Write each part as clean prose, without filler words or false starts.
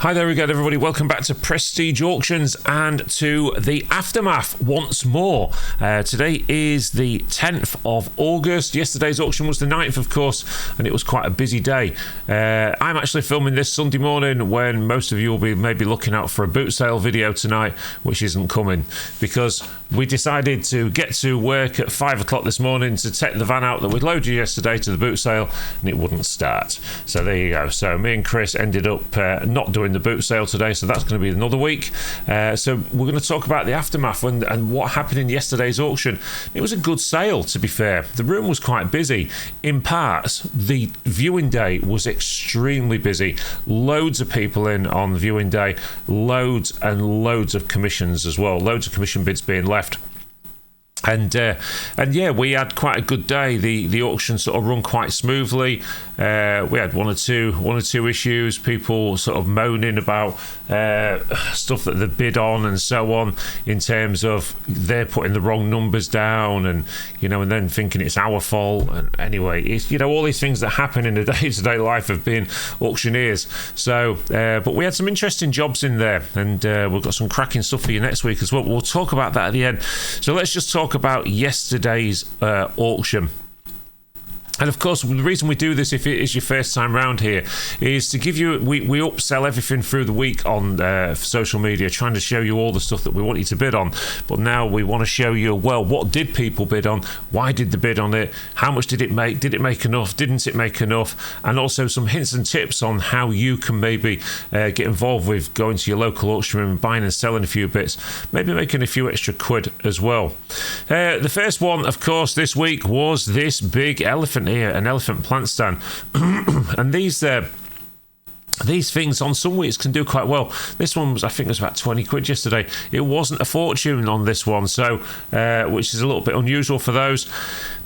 Hi there again, everybody. Welcome back to Prestige Auctions and to the aftermath once more. Today is the 10th of August. Yesterday's auction was the 9th, of course, and it was quite a busy day. I'm actually filming this Sunday morning when most of you will be maybe looking out for a boot sale video tonight, which isn't coming because we decided to get to work at 5 o'clock this morning to take the van out that we loaded yesterday to the boot sale, and it wouldn't start. So there you go. So me and Chris ended up not doing the boot sale today, so that's going to be another week. So we're going to talk about the aftermath and what happened in yesterday's auction. It was a good sale, to be fair. The room was quite busy. In parts, the viewing day was extremely busy. Loads of people in on the viewing day, loads and loads of commissions as well, loads of commission bids being left. And yeah, we had quite a good day. The auction sort of run quite smoothly. We had one or two issues, people sort of moaning about stuff that they bid on and so on, in terms of they're putting the wrong numbers down, and and then thinking it's our fault. And anyway, it's all these things that happen in the day-to-day life of being auctioneers. So but we had some interesting jobs in there, and we've got some cracking stuff for you next week as well. We'll talk about that at the end. So let's just talk about yesterday's auction. And of course, the reason we do this, if it is your first time round here, is to give you, we upsell everything through the week on social media, trying to show you all the stuff that we want you to bid on. But now we want to show you, well, what did people bid on? Why did they bid on it? How much did it make? Did it make enough? Didn't it make enough? And also some hints and tips on how you can maybe get involved with going to your local auction room and buying and selling a few bits, maybe making a few extra quid as well. The first one, of course, this week was this big elephant here, an elephant plant stand. And these things on some weeks can do quite well. This one was, I think it was about 20 quid yesterday. It wasn't a fortune on this one, so which is a little bit unusual for those,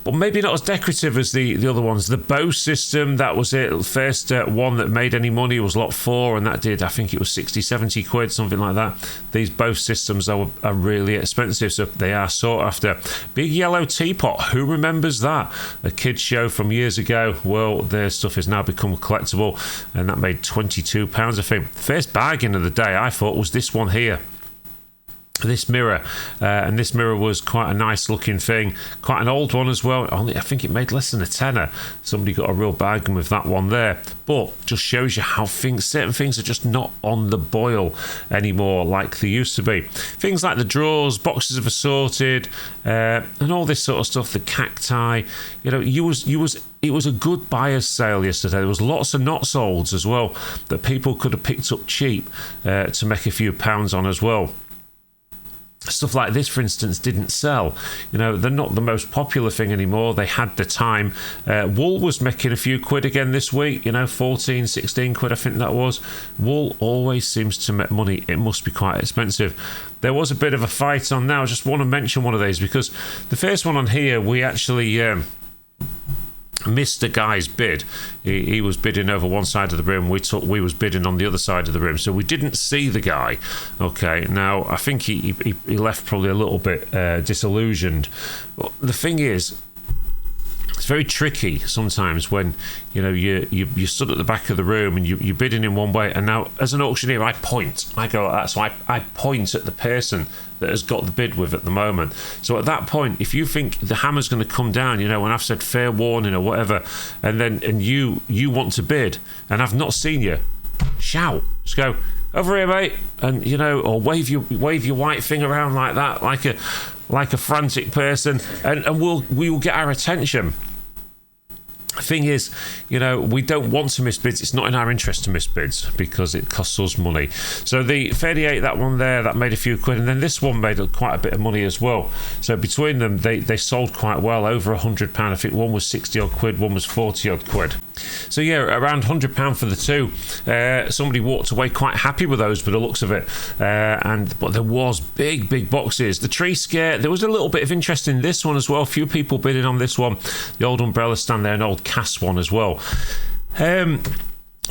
but maybe not as decorative as the other ones. The bow system, that was it. First one that made any money was lot 4, and that did, I think it was 60-70 quid, something like that. These bow systems are really expensive, so they are sought after. Big yellow teapot, who remembers that? A kids show from years ago. Well, their stuff has now become collectible, and that made £22, I think. First bargain of the day, I thought, was this one here. This mirror, and this mirror was quite a nice looking thing, quite an old one as well. Only I think it made less than a tenner. Somebody got a real bargain with that one there, but just shows you how certain things are just not on the boil anymore like they used to be. Things like the drawers, boxes of assorted, and all this sort of stuff. The cacti, it was a good buyer's sale yesterday. There was lots of not solds as well that people could have picked up cheap to make a few pounds on as well. Stuff like this, for instance, didn't sell. They're not the most popular thing anymore. They had the time. Wool was making a few quid again this week, 14, 16 quid, I think that was. Wool always seems to make money. It must be quite expensive. There was a bit of a fight on now. I just want to mention one of these because the first one on here, we actually missed the guy's bid. He was bidding over one side of the room. We was bidding on the other side of the room, so we didn't see the guy. Okay, now I think he left probably a little bit disillusioned. But the thing is, it's very tricky sometimes when you stood at the back of the room and you're bidding in one way, and now as an auctioneer I go like that, so I point at the person that has got the bid with at the moment. So at that point, if you think the hammer's going to come down, when I've said fair warning or whatever, and you want to bid and I've not seen you, shout, just go over here, mate, and or wave your white thing around like that, like a frantic person, and we will get our attention. The thing is, we don't want to miss bids. It's not in our interest to miss bids because it costs us money. So the 38, that one there, that made a few quid, and then this one made quite a bit of money as well. So between them, they sold quite well, over £100. I think one was 60 odd quid, one was 40 odd quid. So yeah, around £100 for the two. Somebody walked away quite happy with those by the looks of it. But there was big boxes. The tree scare, there was a little bit of interest in this one as well. A few people bidding on this one. The old umbrella stand there, an old cast one as well.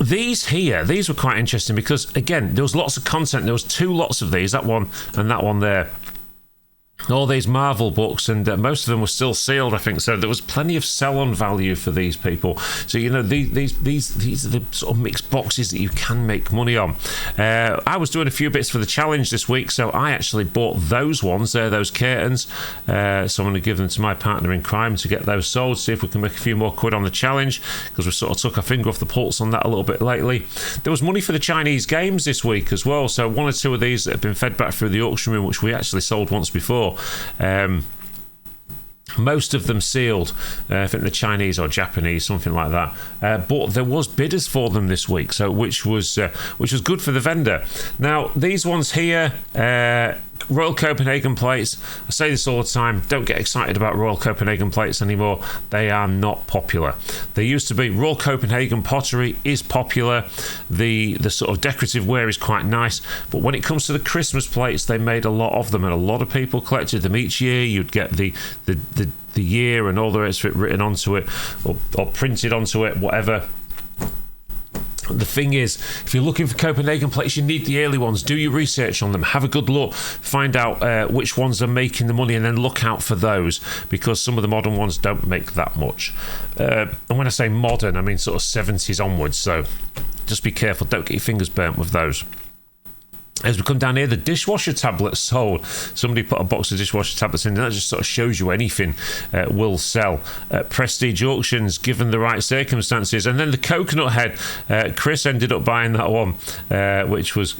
These were quite interesting because, again, there was lots of content. There was 2 lots of these, that one and that one there. all these Marvel books, and most of them were still sealed, I think. So there was plenty of sell-on value for these people. So these are the sort of mixed boxes that you can make money on. I was doing a few bits for the challenge this week, so I actually bought those ones there, those curtains. So I'm going to give them to my partner in crime to get those sold. See if we can make a few more quid on the challenge, because we sort of took our finger off the pulse on that a little bit lately. There was money for the Chinese games this week as well. So one or two of these that have been fed back through the auction room, which we actually sold once before. Most of them sealed. I think the Chinese or Japanese, something like that. But there was bidders for them this week, so which was good for the vendor. Now these ones here, Royal Copenhagen plates. I say this all the time. Don't get excited about Royal Copenhagen plates anymore. They are not popular. They used to be. Royal Copenhagen pottery is popular. The sort of decorative wear is quite nice. But when it comes to the Christmas plates, they made a lot of them, and a lot of people collected them each year. You'd get the year and all the rest of it written onto it, or printed onto it, whatever. The thing is, if you're looking for Copenhagen plates, you need the early ones. Do your research on them. Have a good look. Find out which ones are making the money, and then look out for those, because some of the modern ones don't make that much. And when I say modern, I mean sort of 70s onwards. So just be careful. Don't get your fingers burnt with those. As we come down here, the dishwasher tablets sold. Somebody put a box of dishwasher tablets in, and that just sort of shows you anything will sell. Prestige Auctions, given the right circumstances. And then the coconut head, Chris ended up buying that one, which was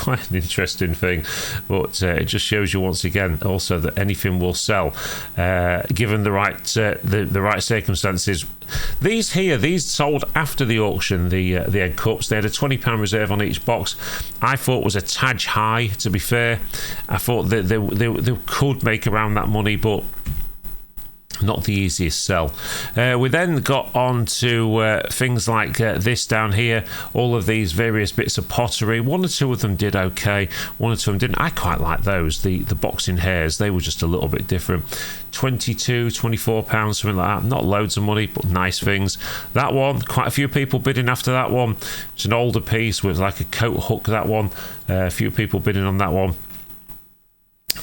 quite an interesting thing. But it just shows you once again also that anything will sell, given the right circumstances. These sold after the auction, the egg cups. They had a £20 reserve on each box. I thought was a tad high, to be fair. I thought that they could make around that money, but not the easiest sell. We then got on to things like this down here, all of these various bits of pottery. One or two of them did okay, one or two of them didn't. I quite like those, the boxing hairs. They were just a little bit different. £24, something like that. Not loads of money, but nice things. That one, quite a few people bidding after that one. It's an older piece with like a coat hook, that one. A few people bidding on that one.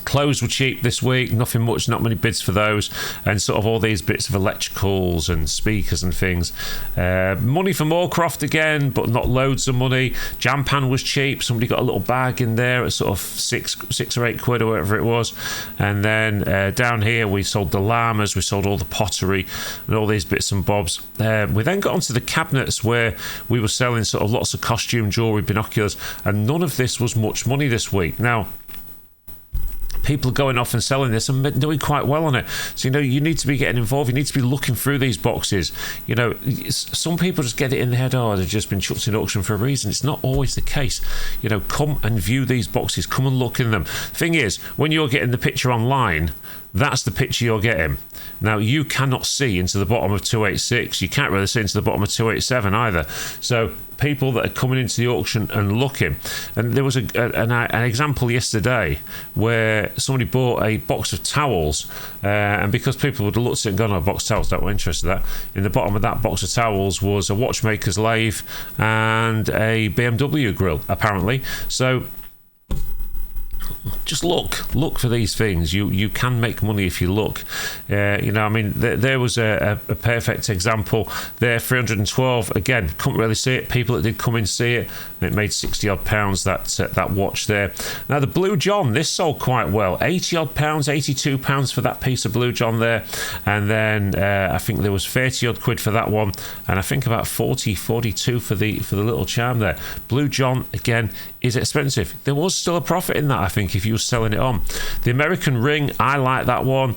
Clothes were cheap this week, nothing much, not many bids for those, and sort of all these bits of electricals and speakers and things. Money for Moorcroft again, but not loads of money. Jam pan was cheap. Somebody got a little bag in there at sort of six or eight quid or whatever it was. And then down here we sold the llamas, we sold all the pottery and all these bits and bobs. We then got onto the cabinets, where we were selling sort of lots of costume jewellery, binoculars, and none of this was much money this week. Now, people going off and selling this and doing quite well on it. So, you need to be getting involved. You need to be looking through these boxes. Some people just get it in their head, they've just been chucked in auction for a reason. It's not always the case. Come and view these boxes. Come and look in them. Thing is, when you're getting the picture online, that's the picture you're getting. Now, you cannot see into the bottom of 286. You can't really see into the bottom of 287 either. So people that are coming into the auction and looking, and there was an example yesterday where somebody bought a box of towels, and because people would have looked at it and gone, box of towels, don't want interested in that. In the bottom of that box of towels was a watchmaker's lathe and a BMW grill, apparently. So just look for these things. You can make money if you look. There was a perfect example there. 312 again, couldn't really see it. People that did come in see it, and it made 60 odd pounds, that watch there. Now the Blue John, this sold quite well. 80 odd pounds, 82 pounds for that piece of Blue John there, and then I think there was 30 odd quid for that one, and I think about 42 for the little charm there. Blue John again is expensive. There was still a profit in that, I think, if you were selling it on. The American ring, I like that one.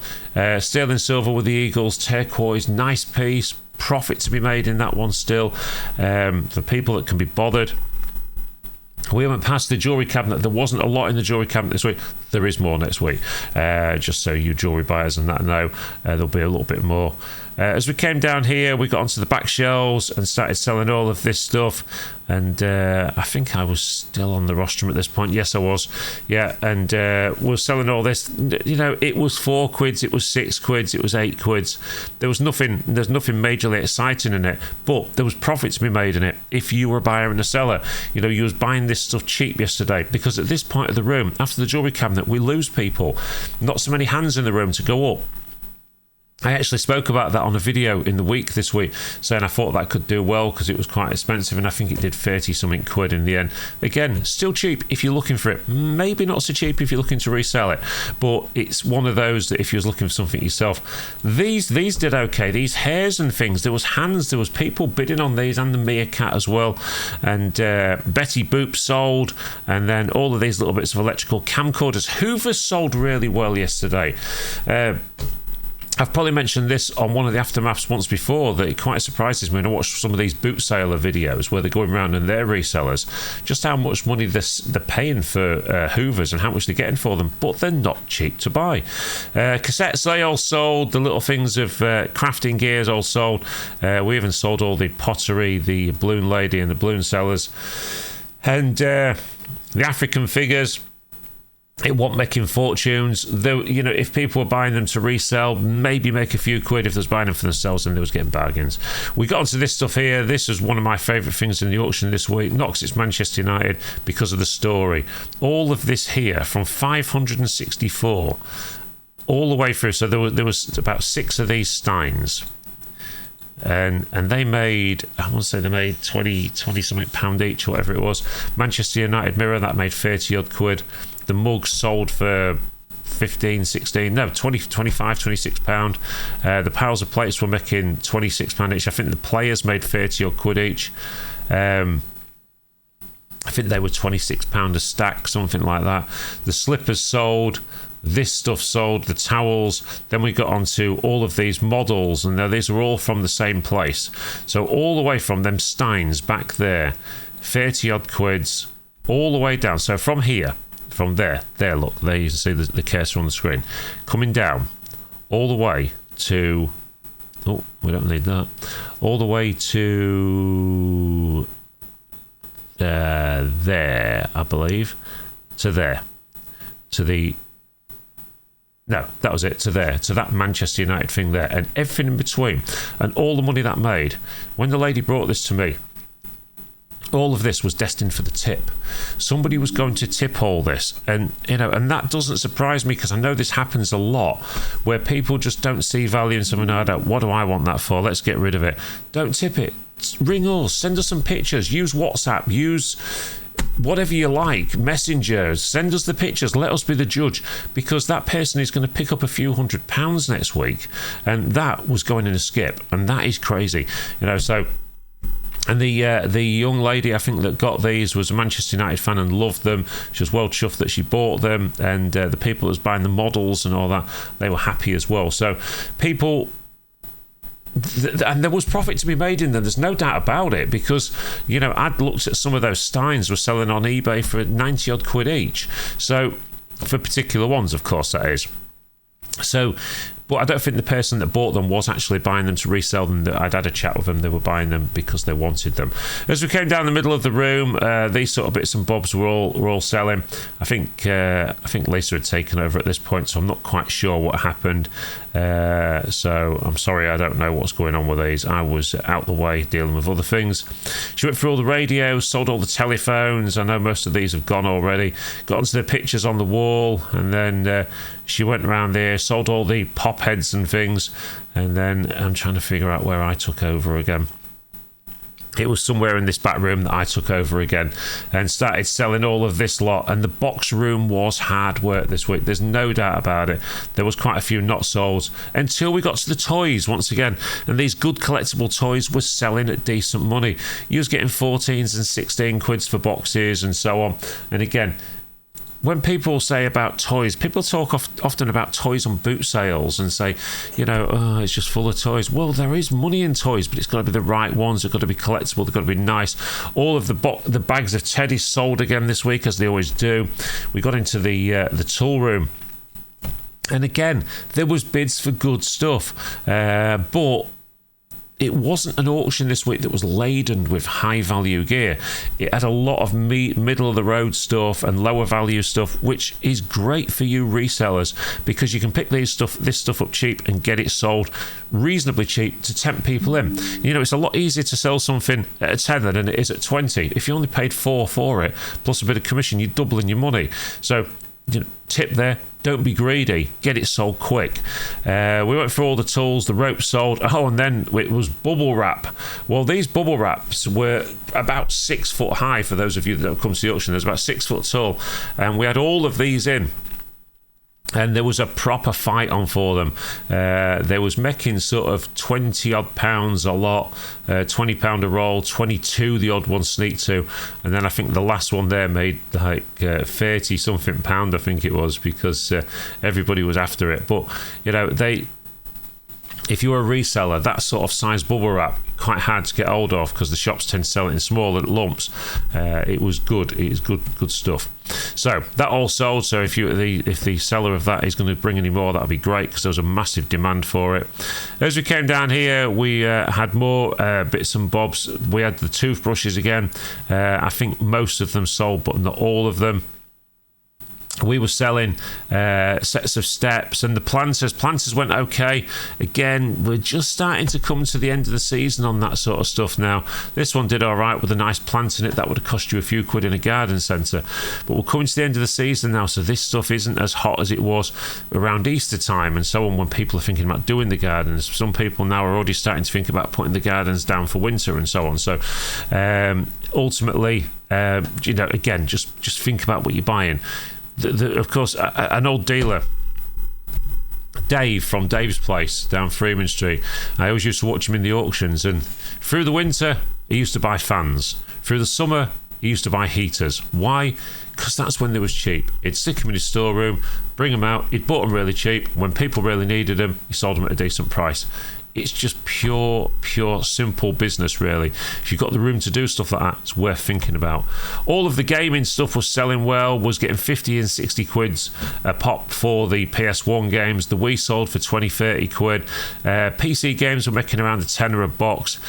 Sterling silver with the eagles, turquoise, nice piece. Profit to be made in that one still. For people that can be bothered. We haven't passed the jewellery cabinet. There wasn't a lot in the jewellery cabinet this week. There is more next week. Just so you jewellery buyers and that know, there'll be a little bit more. As we came down here, we got onto the back shelves and started selling all of this stuff. And I think I was still on the rostrum at this point. Yes, I was. Yeah, and we're selling all this. You know, it was £4, it was £6, it was £8. There's nothing majorly exciting in it, but there was profit to be made in it if you were a buyer and a seller. You know, you was buying this stuff cheap yesterday, because at this point of the room, after the jewellery cabinet, we lose people. Not so many hands in the room to go up. I actually spoke about that on a video in the week this week, saying I thought that could do well because it was quite expensive, and I think it did 30-something quid in the end. Again, still cheap if you're looking for it. Maybe not so cheap if you're looking to resell it, but it's one of those that if you was looking for something yourself. These did okay. These hairs and things, there was hands, there was people bidding on these, and the meerkat as well. And Betty Boop sold, and then all of these little bits of electrical camcorders. Hoover's sold really well yesterday. I've probably mentioned this on one of the aftermaths once before, that it quite surprises me when I watch some of these boot sailor videos where they're going around and they're resellers, just how much money they're paying for Hoovers and how much they're getting for them, but they're not cheap to buy. Cassettes, they all sold. The little things of crafting gears all sold. We even sold all the pottery, the balloon lady and the balloon sellers. And the African figures, it wasn't making fortunes. Though, you know, if people were buying them to resell, maybe make a few quid. If they was buying them for themselves, then they was getting bargains. We got onto this stuff here. This is one of my favourite things in the auction this week, not because it's Manchester United, because of the story. All of this here from 564 all the way through. So there was about 6 of these steins. And they made, I want to say they made 20 something pound each, or whatever it was. Manchester United mirror, that made 30 odd quid. The mugs sold for 25, 26 pound. The piles of plates were making 26 pound each. I think the players made 30 odd quid each. I think they were 26 pound a stack, something like that. The slippers sold. This stuff sold, the towels. Then we got onto all of these models, and now these are all from the same place. So all the way from them steins back there, 30 odd quids, all the way down. So from here, from there, look, there you can see the cursor on the screen, coming down all the way to, oh, we don't need that, all the way to there, I believe, to there, to the, no, that was it, to there, to that Manchester United thing there, and everything in between, and all the money that made. When the lady brought this to me, all of this was destined for the tip. Somebody was going to tip all this, and you know, and that doesn't surprise me, because I know this happens a lot, where people just don't see value in something. No, what do I want that for? Let's get rid of it. Don't tip it. Ring us, send us some pictures, use WhatsApp, use whatever you like, messengers, send us the pictures, let us be the judge, because that person is going to pick up a few £100 next week, and that was going in a skip, and that is crazy, you know. So, and the young lady, I think, that got these was a Manchester United fan and loved them. She was well chuffed that she bought them, and the people that was buying the models and all that, they were happy as well. So people, and there was profit to be made in them, there's no doubt about it, because, you know, I'd looked at some of those steins were selling on eBay for 90 odd quid each, so for particular ones, of course, that is. So, but I don't think the person that bought them was actually buying them to resell them. I'd had a chat with them. They were buying them because they wanted them. As we came down the middle of the room, these sort of bits and bobs were all selling. I think Lisa had taken over at this point, so I'm not quite sure what happened. So I'm sorry, I don't know what's going on with these. I was out the way dealing with other things. She went through all the radios, sold all the telephones. I know most of these have gone already. Got onto the pictures on the wall, and then she went around there, sold all the pop heads and things, and then I'm trying to figure out where I took over again. It was somewhere in this back room that I took over again and started selling all of this lot. And the box room was hard work this week. There's no doubt about it. There was quite a few not sold until we got to the toys once again. And these good collectible toys were selling at decent money. You was getting 14s and 16 quids for boxes and so on. And again, when people say about toys, people talk often about toys on boot sales and say, you know, oh, it's just full of toys. Well, there is money in toys, but it's got to be the right ones. They've got to be collectible. They've got to be nice. All of the bags of teddies sold again this week, as they always do. We got into the tool room. And again, there was bids for good stuff, but it wasn't an auction this week that was laden with high value gear. It had a lot of middle of the road stuff and lower value stuff, which is great for you resellers, because you can pick this stuff up cheap and get it sold reasonably cheap to tempt people in. You know, it's a lot easier to sell something at a tenner than it is at 20. If you only paid 4 for it plus a bit of commission, you're doubling your money. So, you know, tip there, don't be greedy, get it sold quick. We went through all the tools, the rope sold. Oh, and then it was bubble wrap. Well, these bubble wraps were about 6 foot high. For those of you that don't come to the auction, there's about 6 foot tall, and we had all of these in. And there was a proper fight on for them. There was making sort of 20 odd pounds a lot, £20 a roll, 22 the odd one sneak to, and then I think the last one there made like 30 something pound, I think it was, because everybody was after it. But you know, if you're a reseller, that sort of size bubble wrap, quite hard to get hold of because the shops tend to sell it in smaller lumps. It was good. It is good stuff. So that all sold. So if the seller of that is going to bring any more, that'll be great, because there was a massive demand for it. As we came down here, we had more bits and bobs. We had the toothbrushes again. I think most of them sold, but not all of them. We were selling sets of steps, and the planters went okay. Again, we're just starting to come to the end of the season on that sort of stuff now. This one did all right with a nice plant in it. That would have cost you a few quid in a garden centre, but we're coming to the end of the season now, so this stuff isn't as hot as it was around Easter time and so on, when people are thinking about doing the gardens. Some people now are already starting to think about putting the gardens down for winter and so on. So ultimately, you know, again, just think about what you're buying. Of course, an old dealer, Dave from Dave's Place down Freeman Street, I always used to watch him in the auctions, and through the winter he used to buy fans, through the summer he used to buy heaters. Why? Because that's when they was cheap. He'd stick them in his storeroom, bring them out, he'd bought them really cheap. When people really needed them, he sold them at a decent price. It's just pure simple business, really. If you've got the room to do stuff like that, it's worth thinking about. All of the gaming stuff was selling well, was getting 50 and 60 quids a pop for the PS1 games. The Wii sold for 20, 30 quid. PC games were making around a tenner a box.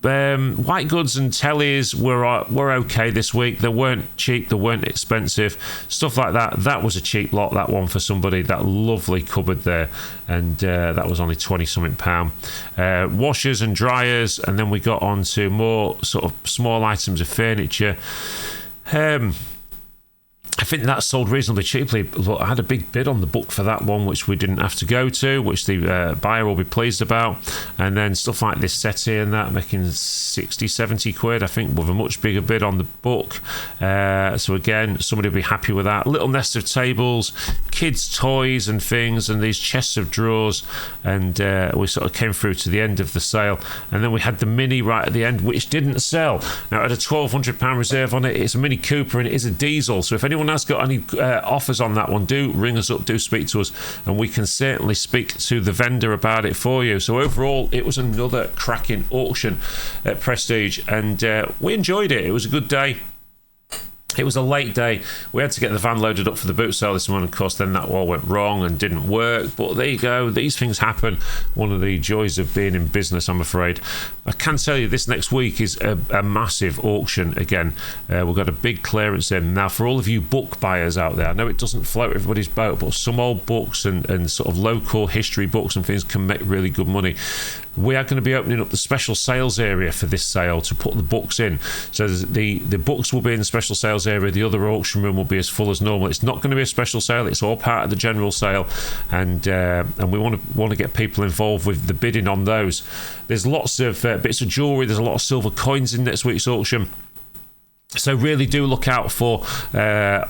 White goods and tellies were okay this week. They weren't cheap, they weren't expensive, stuff like that. That was a cheap lot, that one, for somebody. That lovely cupboard there, and that was only 20 something pound. Washers and dryers, and then we got on to more sort of small items of furniture. I think that sold reasonably cheaply. Look, I had a big bid on the book for that one, which we didn't have to go to, which the buyer will be pleased about. And then stuff like this settee and that, making 60, 70 quid, I think, with a much bigger bid on the book. So again, somebody will be happy with that. Little nest of tables, kids' toys and things, and these chests of drawers. And we sort of came through to the end of the sale. And then we had the Mini right at the end, which didn't sell. Now, it had a £1,200 reserve on it. It's a Mini Cooper, and it is a diesel. So if anyone has got any offers on that one, do ring us up, do speak to us, and we can certainly speak to the vendor about it for you. So overall, it was another cracking auction at Prestige, and we enjoyed it. It was a good day. It was a late day. We had to get the van loaded up for the boot sale this morning. Of course, then that all went wrong and didn't work. But there you go. These things happen. One of the joys of being in business, I'm afraid. I can tell you this next week is a massive auction again. We've got a big clearance in. Now, for all of you book buyers out there, I know it doesn't float everybody's boat, but some old books and sort of local history books and things can make really good money. We are going to be opening up the special sales area for this sale to put the books in. So the books will be in the special sales area. The other auction room will be as full as normal. It's not going to be a special sale. It's all part of the general sale, and we want to get people involved with the bidding on those. There's lots of bits of jewellery. There's a lot of silver coins in next week's auction. So really do look out for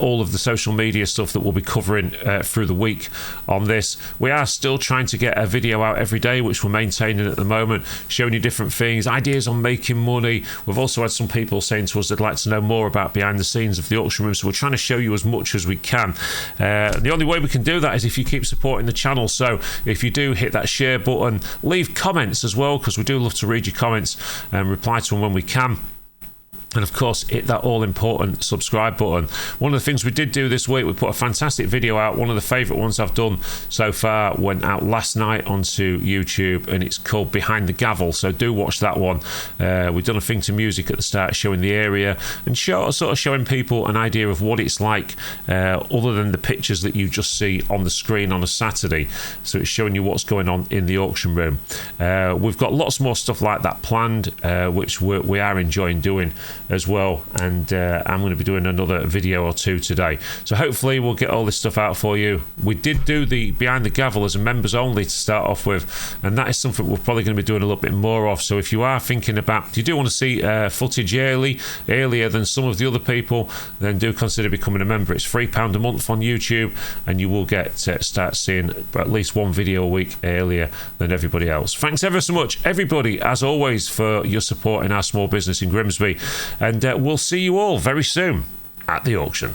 all of the social media stuff that we'll be covering through the week on this. We are still trying to get a video out every day, which we're maintaining at the moment, showing you different things, ideas on making money. We've also had some people saying to us they'd like to know more about behind the scenes of the auction room, so we're trying to show you as much as we can. The only way we can do that is if you keep supporting the channel. So if you do hit that share button, leave comments as well, because we do love to read your comments and reply to them when we can. And of course, hit that all-important subscribe button. One of the things we did do this week, we put a fantastic video out. One of the favourite ones I've done so far went out last night onto YouTube, and it's called Behind the Gavel. So do watch that one. We've done a thing to music at the start, showing the area and sort of showing people an idea of what it's like, other than the pictures that you just see on the screen on a Saturday. So it's showing you what's going on in the auction room. We've got lots more stuff like that planned, which we are enjoying doing as well, and I'm going to be doing another video or two today, so hopefully we'll get all this stuff out for you. We did do the Behind the Gavel as a members only to start off with, and that is something we're probably going to be doing a little bit more of. So if you are thinking about, if you do want to see footage earlier than some of the other people, then do consider becoming a member. It's £3 a month on YouTube, and you will get start seeing at least one video a week earlier than everybody else. Thanks ever so much, everybody, as always, for your support in our small business in Grimsby. And we'll see you all very soon at the auction.